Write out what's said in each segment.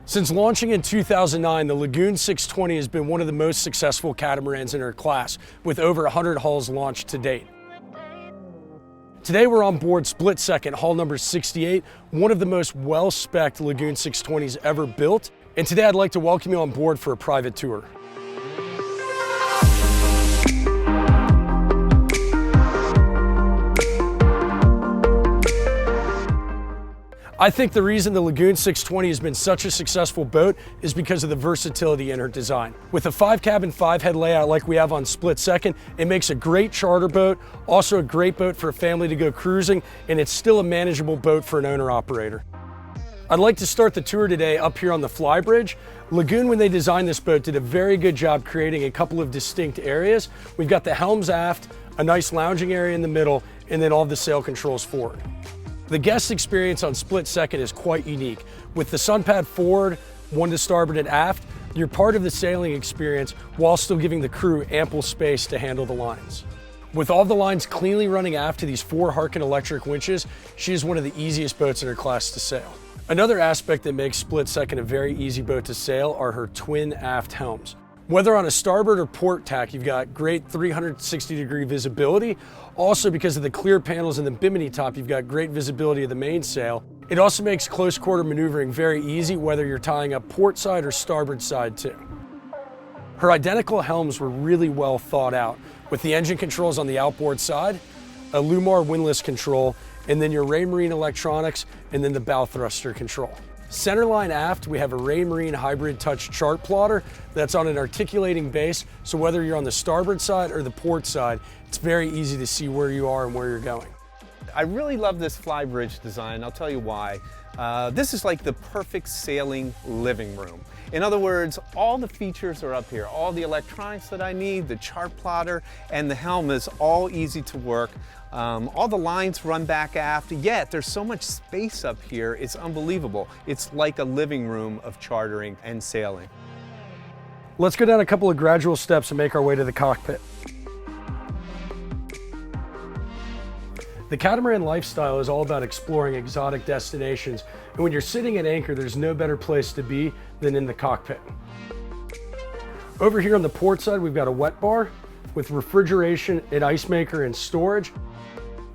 Since launching in 2009, the Lagoon 620 has been one of the most successful catamarans in her class, with over 100 hulls launched to date. Today we're on board Split Second, hull number 68, one of the most well-spec'd Lagoon 620s ever built. And today I'd like to welcome you on board for a private tour. I think the reason the Lagoon 620 has been such a successful boat is because of the versatility in her design. With a 5-cabin, 5-head layout like we have on Split Second, it makes a great charter boat, also a great boat for a family to go cruising, and it's still a manageable boat for an owner-operator. I'd like to start the tour today up here on the flybridge. Lagoon, when they designed this boat, did a very good job creating a couple of distinct areas. We've got the helms aft, a nice lounging area in the middle, and then all the sail controls forward. The guest experience on Split Second is quite unique. With the sun pad forward, one to starboard and aft, you're part of the sailing experience while still giving the crew ample space to handle the lines. With all the lines cleanly running aft to these 4 Harken electric winches, she is one of the easiest boats in her class to sail. Another aspect that makes Split Second a very easy boat to sail are her twin aft helms. Whether on a starboard or port tack, you've got great 360-degree visibility. Also, because of the clear panels and the bimini top, you've got great visibility of the mainsail. It also makes close quarter maneuvering very easy, whether you're tying up port side or starboard side too. Her identical helms were really well thought out, with the engine controls on the outboard side, a Lumar windlass control, and then your Raymarine electronics, and then the bow thruster control. Centerline aft, we have a Raymarine hybrid touch chart plotter that's on an articulating base, so whether you're on the starboard side or the port side, it's very easy to see where you are and where you're going. I really love this flybridge design. I'll tell you why. This is like the perfect sailing living room. In other words, all the features are up here. All the electronics that I need, the chart plotter, and the helm is all easy to work. All the lines run back aft, yet there's so much space up here, it's unbelievable. It's like a living room of chartering and sailing. Let's go down a couple of gradual steps and make our way to the cockpit. The catamaran lifestyle is all about exploring exotic destinations, and when you're sitting at anchor, there's no better place to be than in the cockpit. Over here on the port side, we've got a wet bar with refrigeration, an ice maker, and storage.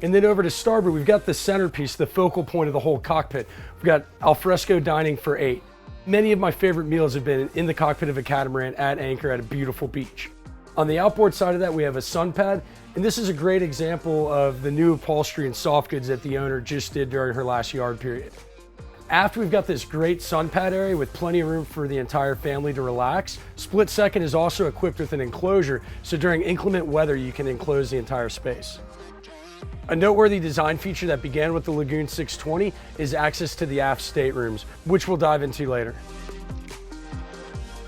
And then over to starboard, we've got the centerpiece, the focal point of the whole cockpit. We've got alfresco dining for 8. Many of my favorite meals have been in the cockpit of a catamaran at anchor at a beautiful beach. On the outboard side of that, we have a sun pad, and this is a great example of the new upholstery and soft goods that the owner just did during her last yard period. After we've got this great sun pad area with plenty of room for the entire family to relax. Split Second is also equipped with an enclosure, so during inclement weather, you can enclose the entire space. A noteworthy design feature that began with the Lagoon 620 is access to the aft staterooms, which we'll dive into later.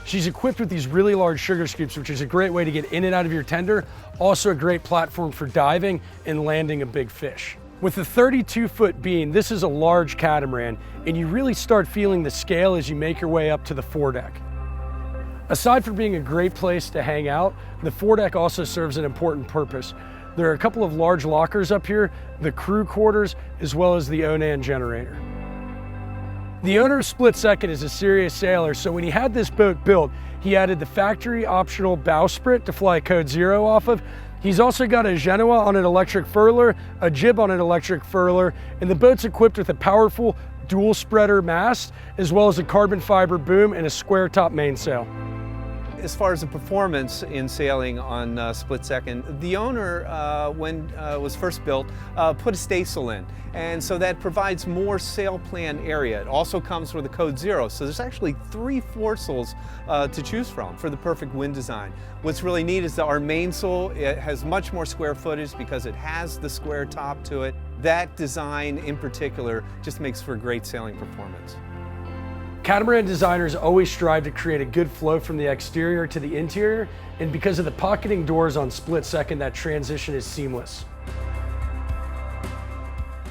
She's equipped with these really large sugar scoops, which is a great way to get in and out of your tender, also a great platform for diving and landing a big fish. With a 32-foot beam, this is a large catamaran, and you really start feeling the scale as you make your way up to the foredeck. Aside from being a great place to hang out, the foredeck also serves an important purpose. There are a couple of large lockers up here, the crew quarters, as well as the Onan generator. The owner of Split Second is a serious sailor, so when he had this boat built, he added the factory optional bowsprit to fly Code Zero off of. He's also got a Genoa on an electric furler, a jib on an electric furler, and the boat's equipped with a powerful dual spreader mast, as well as a carbon fiber boom and a square top mainsail. As far as the performance in sailing on Split Second, the owner, when it was first built, put a staysail in. And so that provides more sail plan area. It also comes with a Code Zero. So there's actually 3 foresails to choose from for the perfect wind design. What's really neat is that our mainsail, it has much more square footage because it has the square top to it. That design in particular just makes for great sailing performance. Catamaran designers always strive to create a good flow from the exterior to the interior, and because of the pocketing doors on Split Second, that transition is seamless.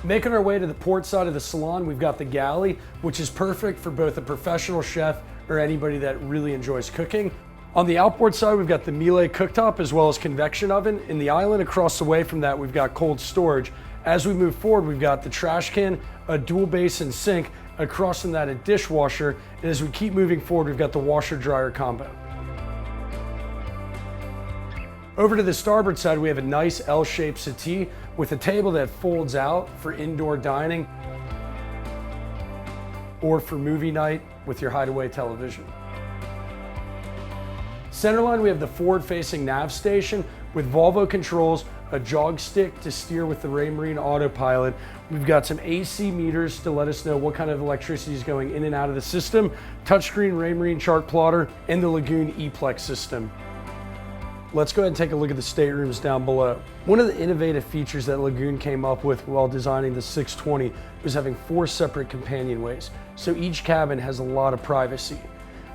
Making our way to the port side of the salon, we've got the Galley, which is perfect for both a professional chef or anybody that really enjoys cooking. On the outboard side, we've got the Miele cooktop as well as convection oven. In the island across the way from that, we've got cold storage. As we move forward, we've got the trash can, a dual basin sink, Across from that, a dishwasher, and as we keep moving forward, we've got the washer-dryer combo. Over to the starboard side, we have a nice L-shaped settee with a table that folds out for indoor dining or for movie night with your hideaway television. Centerline, we have the forward-facing Nav Station with Volvo controls, a jog stick to steer with the Raymarine autopilot. We've got some AC meters to let us know what kind of electricity is going in and out of the system, touchscreen Raymarine chart plotter, and the Lagoon E-Plex system. Let's go ahead and take a look at the staterooms down below. One of the innovative features that Lagoon came up with while designing the 620 was having 4 separate companionways, so each cabin has a lot of privacy.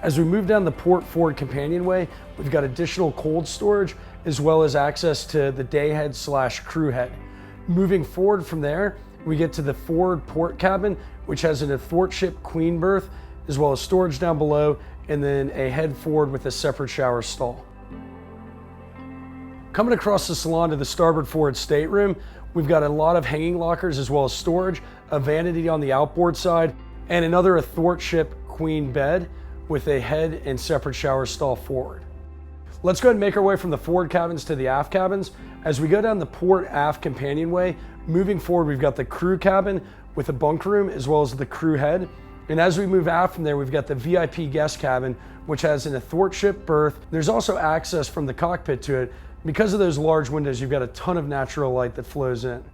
As we move down the port forward companionway, we've got additional cold storage as well as access to the dayhead / crew head. Moving forward from there, we get to the forward port cabin, which has an athwartship queen berth, as well as storage down below, and then a head forward with a separate shower stall. Coming across the salon to the starboard forward stateroom, we've got a lot of hanging lockers as well as storage, a vanity on the outboard side, and another athwartship queen bed with a head and separate shower stall forward. Let's go ahead and make our way from the forward cabins to the aft cabins. As we go down the port aft companionway, moving forward, we've got the crew cabin with a bunk room as well as the crew head. And as we move aft from there, we've got the VIP guest cabin, which has an athwartship berth. There's also access from the cockpit to it. Because of those large windows, you've got a ton of natural light that flows in.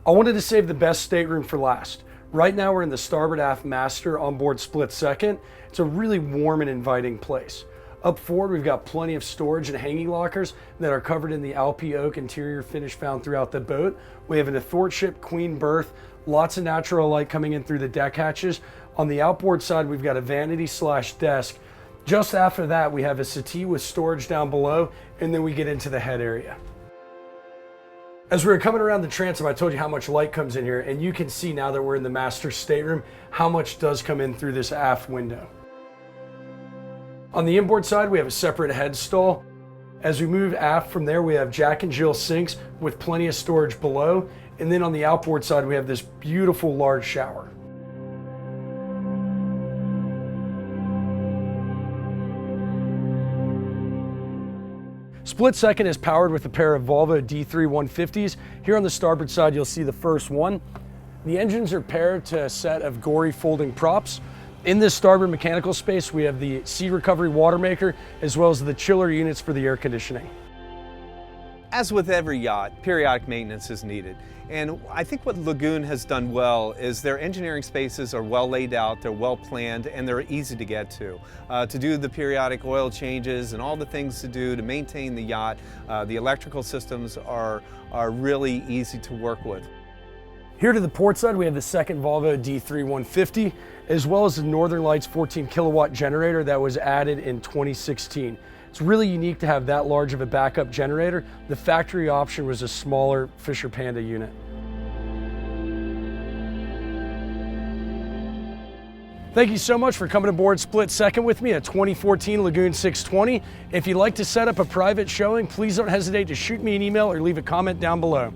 I wanted to save the best stateroom for last. Right now we're in the starboard aft master onboard split second. It's a really warm and inviting place. Up forward, we've got plenty of storage and hanging lockers that are covered in the Alpi oak interior finish found throughout the boat. We have an athwartship queen berth, lots of natural light coming in through the deck hatches. On the outboard side, we've got a vanity / desk. Just after that, we have a settee with storage down below, and then we get into the head area. As we were coming around the transom, I told you how much light comes in here, and you can see now that we're in the master stateroom, how much does come in through this aft window. On the inboard side, we have a separate head stall. As we move aft from there, we have Jack and Jill sinks with plenty of storage below. And then on the outboard side, we have this beautiful large shower. Split second is powered with a pair of Volvo D3 150s. Here on the starboard side, you'll see the first one. The engines are paired to a set of Gory folding props. In this starboard mechanical space, we have the sea recovery water maker, as well as the chiller units for the air conditioning. As with every yacht, periodic maintenance is needed. And I think what Lagoon has done well is their engineering spaces are well laid out, they're well planned, and they're easy to get to. To do the periodic oil changes and all the things to do to maintain the yacht, the electrical systems are really easy to work with. Here to the port side, we have the second Volvo D3 150, as well as the Northern Lights 14 kilowatt generator that was added in 2016. It's really unique to have that large of a backup generator. The factory option was a smaller Fisher Panda unit. Thank you so much for coming aboard Split Second with me at 2014 Lagoon 620. If you'd like to set up a private showing, please don't hesitate to shoot me an email or leave a comment down below.